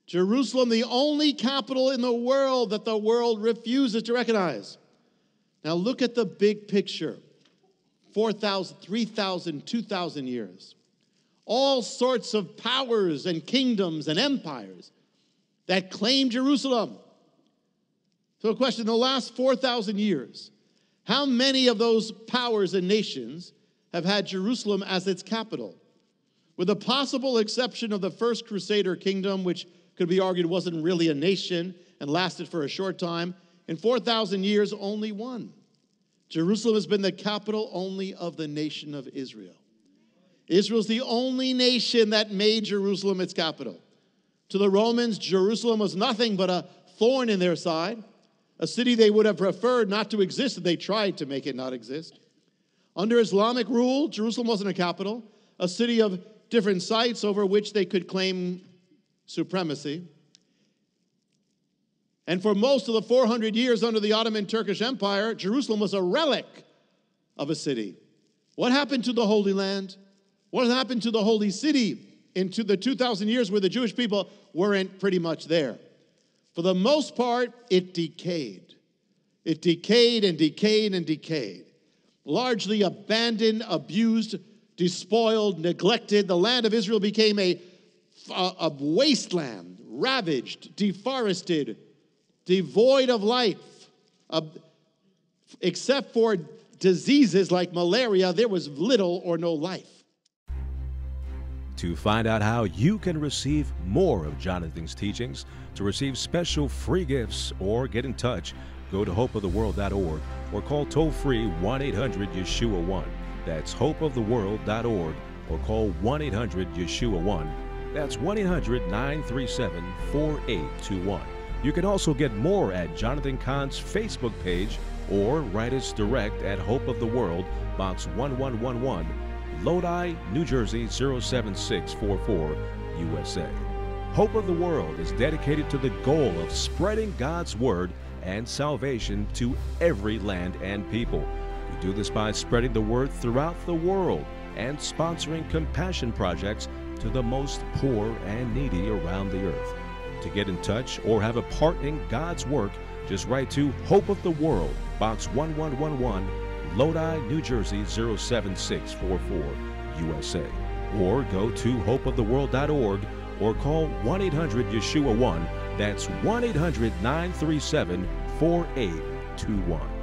Jerusalem, the only capital in the world that the world refuses to recognize. Now look at the big picture. 4,000, 3,000, 2,000 years. All sorts of powers and kingdoms and empires that claim Jerusalem. So a question, in the last 4,000 years, how many of those powers and nations have had Jerusalem as its capital? With the possible exception of the first Crusader kingdom, which could be argued wasn't really a nation and lasted for a short time, in 4,000 years, only one. Jerusalem has been the capital only of the nation of Israel. Israel's the only nation that made Jerusalem its capital. To the Romans, Jerusalem was nothing but a thorn in their side, a city they would have preferred not to exist if they tried to make it not exist. Under Islamic rule, Jerusalem wasn't a capital, a city of different sites over which they could claim supremacy. And for most of the 400 years under the Ottoman Turkish Empire, Jerusalem was a relic of a city. What happened to the Holy Land? What happened to the Holy City into the 2,000 years where the Jewish people weren't pretty much there? For the most part, it decayed. It decayed and decayed and decayed. Largely abandoned, abused, despoiled, neglected. The land of Israel became a wasteland, ravaged, deforested, devoid of life. Except for diseases like malaria, there was little or no life. To find out how you can receive more of Jonathan's teachings, to receive special free gifts, or get in touch, go to hopeoftheworld.org or call toll-free 1-800-YESHUA-1. That's hopeoftheworld.org or call 1-800-YESHUA-1. That's 1-800-937-4821. You can also get more at Jonathan Cahn's Facebook page or write us direct at Hope of the World, Box 1111, Lodi, New Jersey 07644, USA. Hope of the World is dedicated to the goal of spreading God's Word and salvation to every land and people. We do this by spreading the Word throughout the world and sponsoring compassion projects to the most poor and needy around the earth. To get in touch or have a part in God's work, just write to Hope of the World, Box 1111, Lodi, New Jersey 07644, USA. Or go to hopeoftheworld.org or call 1-800-YESHUA-1. That's 1-800-937-4821.